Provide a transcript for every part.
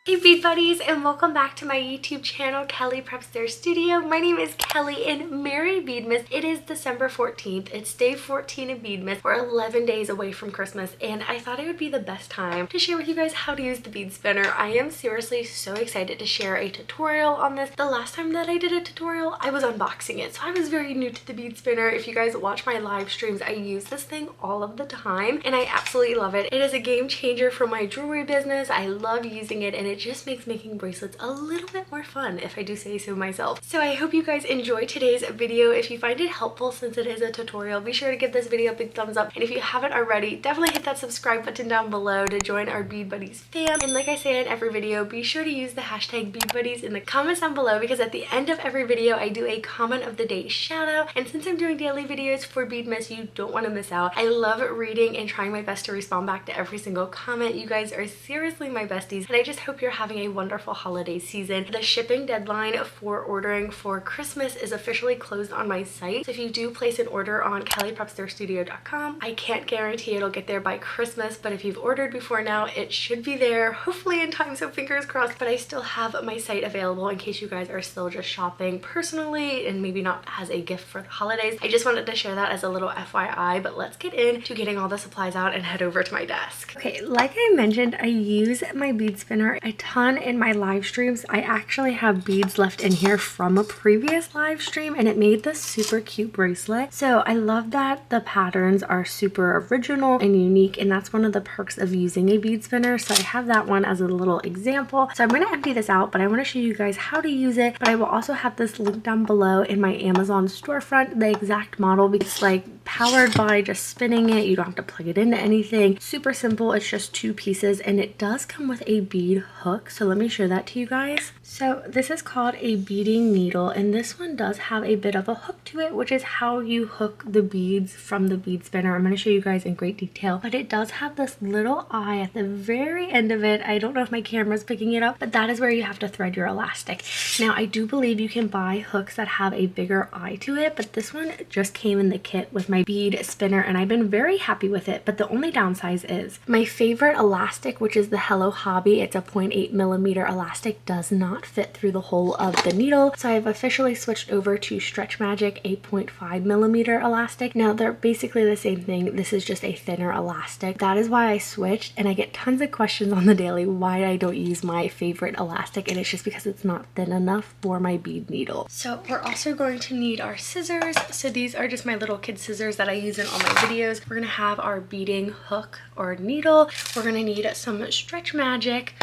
Hey bead buddies, and welcome back to my YouTube channel, Kelly Prepster Studio. My name is Kelly and Merry Beadmas. It is December 14th. It's day 14 of Beadmas. We're 11 days away from Christmas, and I thought it would be the best time to share with you guys how to use the bead spinner. I am seriously so excited to share a tutorial on this. The last time that I did a tutorial, I was unboxing it, so I was very new to the bead spinner. If you guys watch my live streams, I use this thing all of the time, and I absolutely love it. It is a game changer for my jewelry business. I love using it, and it just makes making bracelets a little bit more fun, if I do say so myself. So I hope you guys enjoy today's video. If you find it helpful, since it is a tutorial, be sure to give this video a big thumbs up. And if you haven't already, definitely hit that subscribe button down below to join our Bead Buddies fam. And like I say in every video, be sure to use the hashtag Bead Buddies in the comments down below, because at the end of every video, I do a comment of the day shout out. And since I'm doing daily videos for Beadmas, you don't want to miss out. I love reading and trying my best to respond back to every single comment. You guys are seriously my besties, and I just hope you're having a wonderful holiday season. The shipping deadline for ordering for Christmas is officially closed on my site. So if you do place an order on kellyprepsterstudio.com, I can't guarantee it'll get there by Christmas, but if you've ordered before now, it should be there, hopefully in time, so fingers crossed. But I still have my site available in case you guys are still just shopping personally and maybe not as a gift for the holidays. I just wanted to share that as a little FYI, but let's get into getting all the supplies out and head over to my desk. Okay, like I mentioned, I use my bead spinner a ton in my live streams. I actually have beads left in here from a previous live stream, and it made this super cute bracelet. So I love that the patterns are super original and unique, and that's one of the perks of using a bead spinner. So I have that one as a little example. So I'm going to empty this out, but I want to show you guys how to use it. But I will also have this link down below in my Amazon storefront, the exact model, because it's like powered by just spinning it. You don't have to plug it into anything. Super simple. It's just two pieces, and it does come with a bead hook. So let me show that to you guys. So this is called a beading needle, and this one does have a bit of a hook to it, which is how you hook the beads from the bead spinner. I'm going to show you guys in great detail, but it does have this little eye at the very end of it. I don't know if my camera's picking it up, but that is where you have to thread your elastic. Now I do believe you can buy hooks that have a bigger eye to it, but this one just came in the kit with my bead spinner, and I've been very happy with it. But the only downside is my favorite elastic, which is the Hello Hobby. It's a 0.8mm elastic, does not fit through the hole of the needle. So I've officially switched over to Stretch Magic 8.5mm elastic. Now they're basically the same thing. This is just a thinner elastic. That is why I switched, and I get tons of questions on the daily why I don't use my favorite elastic, and it's just because it's not thin enough for my bead needle. So we're also going to need our scissors. So these are just my little kid scissors that I use in all my videos. We're gonna have our beading hook or needle. We're gonna need some Stretch Magic,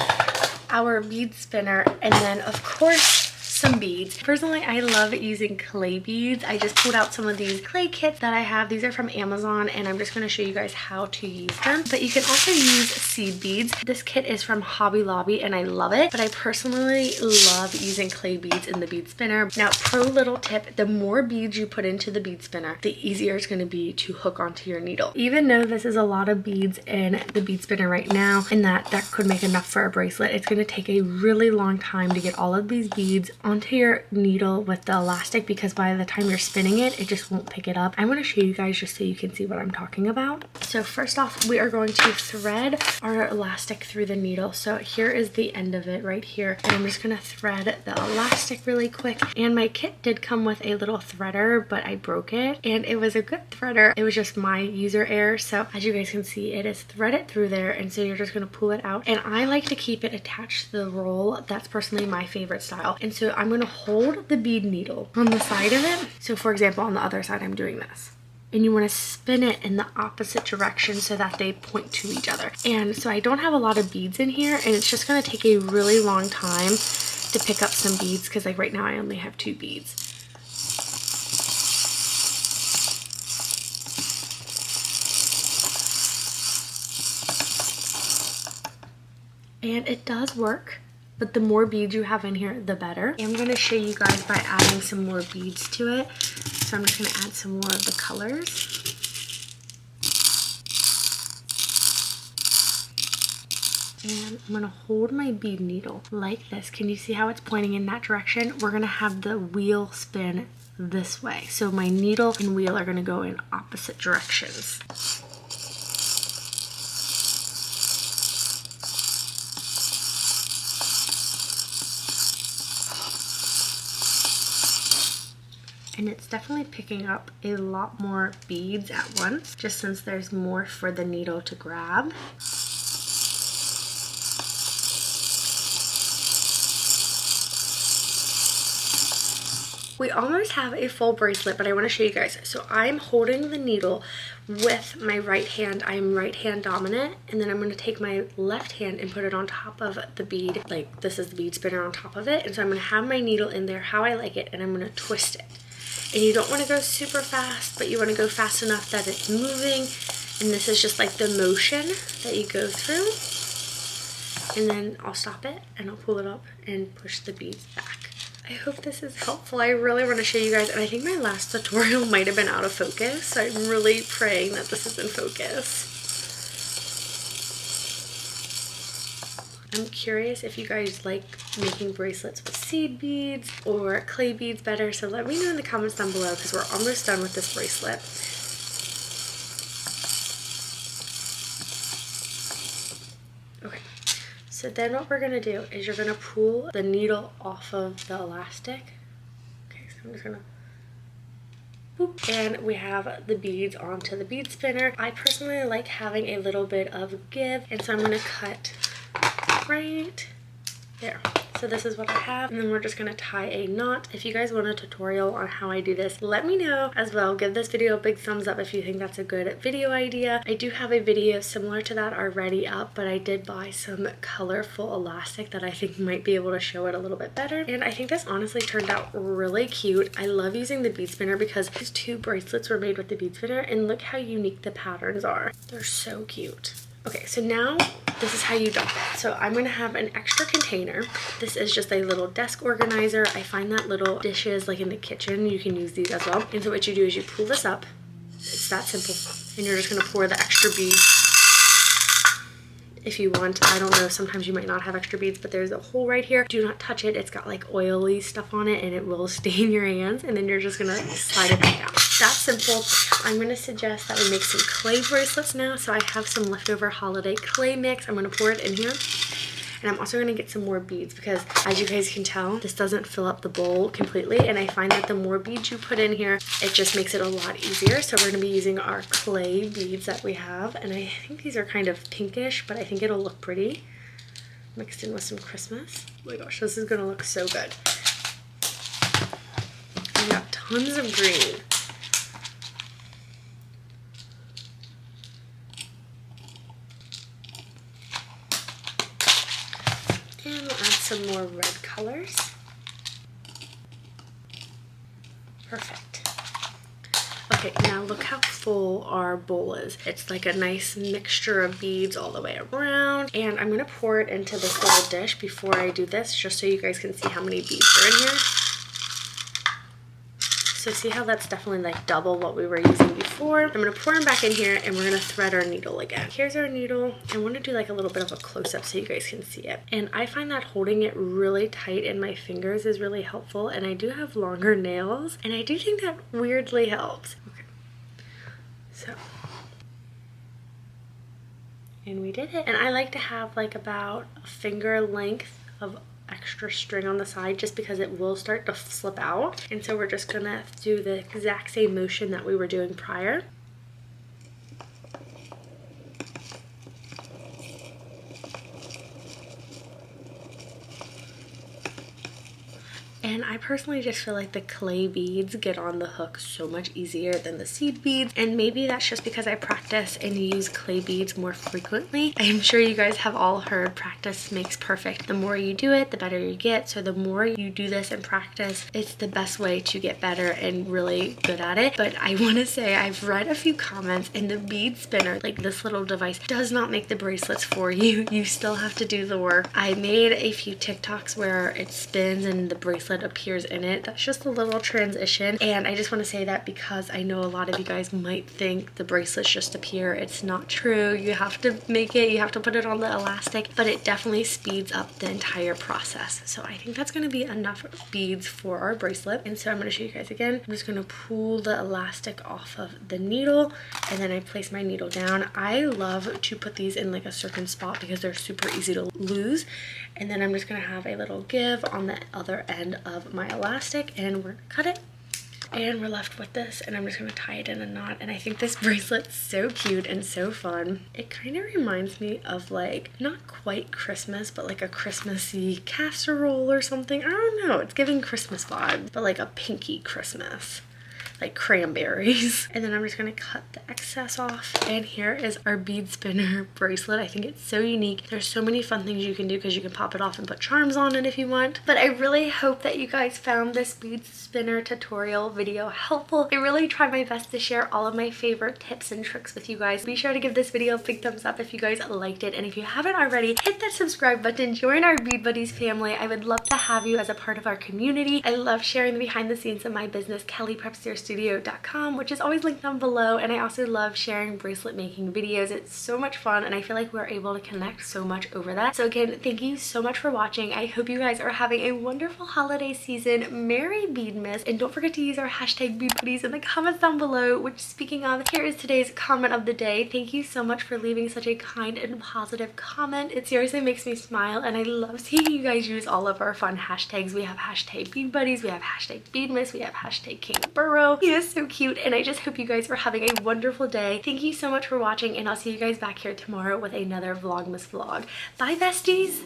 our bead spinner, and then of course some beads. Personally, I love using clay beads. I just pulled out some of these clay kits that I have. These are from Amazon, and I'm just going to show you guys how to use them. But you can also use seed beads. This kit is from Hobby Lobby, and I love it. But I personally love using clay beads in the bead spinner. Now, pro little tip, the more beads you put into the bead spinner, the easier it's going to be to hook onto your needle. Even though this is a lot of beads in the bead spinner right now, and that could make enough for a bracelet, it's going to take a really long time to get all of these beads onto your needle with the elastic, because by the time you're spinning it, it just won't pick it up. I want to show you guys just so you can see what I'm talking about. So first off, we are going to thread our elastic through the needle. So here is the end of it right here, and I'm just going to thread the elastic really quick. And my kit did come with a little threader, but I broke it, and it was a good threader. It was just my user error. So as you guys can see, it is threaded through there, and so you're just going to pull it out. And I like to keep it attached to the roll. That's personally my favorite style. And so I'm going to hold the bead needle on the side of it. So for example, on the other side, I'm doing this. And you want to spin it in the opposite direction so that they point to each other. And so I don't have a lot of beads in here, and it's just going to take a really long time to pick up some beads, because like right now I only have 2 beads. And it does work, but the more beads you have in here, the better. I'm going to show you guys by adding some more beads to it. So I'm just going to add some more of the colors. And I'm going to hold my bead needle like this. Can you see how it's pointing in that direction? We're going to have the wheel spin this way. So my needle and wheel are going to go in opposite directions. And it's definitely picking up a lot more beads at once, just since there's more for the needle to grab. We almost have a full bracelet, but I want to show you guys. So I'm holding the needle with my right hand. I'm right hand dominant, and then I'm going to take my left hand and put it on top of the bead. Like, this is the bead spinner on top of it. And so I'm going to have my needle in there how I like it, and I'm going to twist it. And you don't want to go super fast, but you want to go fast enough that it's moving. And this is just like the motion that you go through. And then I'll stop it and I'll pull it up and push the beads back. I hope this is helpful. I really want to show you guys, and I think my last tutorial might have been out of focus, so I'm really praying that this is in focus. I'm curious if you guys like making bracelets with seed beads or clay beads better, so let me know in the comments down below, because we're almost done with this bracelet. Okay. So then what we're going to do is you're going to pull the needle off of the elastic. Okay, so I'm just going to boop. And we have the beads onto the bead spinner. I personally like having a little bit of give, and so I'm going to cut right there. So this is what I have, and then we're just going to tie a knot. If you guys want a tutorial on how I do this, let me know as well. Give this video a big thumbs up if you think that's a good video idea. I do have a video similar to that already up, but I did buy some colorful elastic that I think might be able to show it a little bit better. And I think this honestly turned out really cute. I love using the bead spinner because these two bracelets were made with the bead spinner, and look how unique the patterns are. They're so cute. Okay, so now this is how you dump it. So I'm going to have an extra container. This is just a little desk organizer. I find that little dishes like in the kitchen, you can use these as well. And so what you do is you pull this up. It's that simple. And you're just going to pour the extra beads if you want. I don't know, sometimes you might not have extra beads, but there's a hole right here. Do not touch it. It's got like oily stuff on it and it will stain your hands. And then you're just going to slide it back down. That's simple. I'm going to suggest that we make some clay bracelets now. So I have some leftover holiday clay mix. I'm going to pour it in here. And I'm also going to get some more beads because, as you guys can tell, this doesn't fill up the bowl completely. And I find that the more beads you put in here, it just makes it a lot easier. So we're going to be using our clay beads that we have. And I think these are kind of pinkish, but I think it'll look pretty mixed in with some Christmas. Oh my gosh, this is going to look so good. We got tons of green. And we'll add some more red colors. Perfect. Okay, now look how full our bowl is. It's like a nice mixture of beads all the way around. And I'm gonna pour it into this little dish before I do this, just so you guys can see how many beads are in here. So see how that's definitely like double what we were using before. I'm gonna pour them back in here and we're gonna thread our needle again. Here's our needle. I want to do like a little bit of a close-up so you guys can see it. And I find that holding it really tight in my fingers is really helpful. And I do have longer nails, and I do think that weirdly helps. Okay. So. And we did it. And I like to have like about a finger length of extra string on the side just because it will start to slip out. And so we're just gonna do the exact same motion that we were doing prior. And I personally just feel like the clay beads get on the hook so much easier than the seed beads. And maybe that's just because I practice and use clay beads more frequently. I'm sure you guys have all heard practice makes perfect. The more you do it, the better you get. So the more you do this and practice, it's the best way to get better and really good at it. But I want to say I've read a few comments, and the bead spinner, like this little device, does not make the bracelets for you. You still have to do the work. I made a few TikToks where it spins and the bracelet appears in it. That's just a little transition, and I just want to say that because I know a lot of you guys might think the bracelets just appear. It's not true. You have to make it, you have to put it on the elastic, but it definitely speeds up the entire process. So I think that's going to be enough beads for our bracelet. And so I'm going to show you guys again. I'm just going to pull the elastic off of the needle, and then I place my needle down. I love to put these in like a certain spot because they're super easy to lose. And then I'm just going to have a little give on the other end of my elastic, and we're going to cut it. And we're left with this, and I'm just gonna tie it in a knot. And I think this bracelet's so cute and so fun. It kind of reminds me of like, not quite Christmas, but like a Christmassy casserole or something. I don't know, it's giving Christmas vibes, but like a pinky Christmas, like cranberries. And then I'm just gonna cut the excess off. And here is our bead spinner bracelet. I think it's so unique. There's so many fun things you can do because you can pop it off and put charms on it if you want. But I really hope that you guys found this bead spinner tutorial video helpful. I really tried my best to share all of my favorite tips and tricks with you guys. Be sure to give this video a big thumbs up if you guys liked it. And if you haven't already, hit that subscribe button. Join our Bead Buddies family. I would love to have you as a part of our community. I love sharing the behind the scenes of my business, kellyprepster.com, which is always linked down below. And I also love sharing bracelet making videos. It's so much fun, and I feel like we're able to connect so much over that. So again, thank you so much for watching. I hope you guys are having a wonderful holiday season. Merry Beadmas, and don't forget to use our hashtag BeadBuddies in the comments down below, which, speaking of, here is today's comment of the day. Thank you so much for leaving such a kind and positive comment. It seriously makes me smile, and I love seeing you guys use all of our fun hashtags. We have hashtag BeadBuddies, we have hashtag Beadmas, we have hashtag King Burrow. He is so cute, and I just hope you guys are having a wonderful day. Thank you so much for watching, and I'll see you guys back here tomorrow with another Vlogmas vlog. Bye, besties!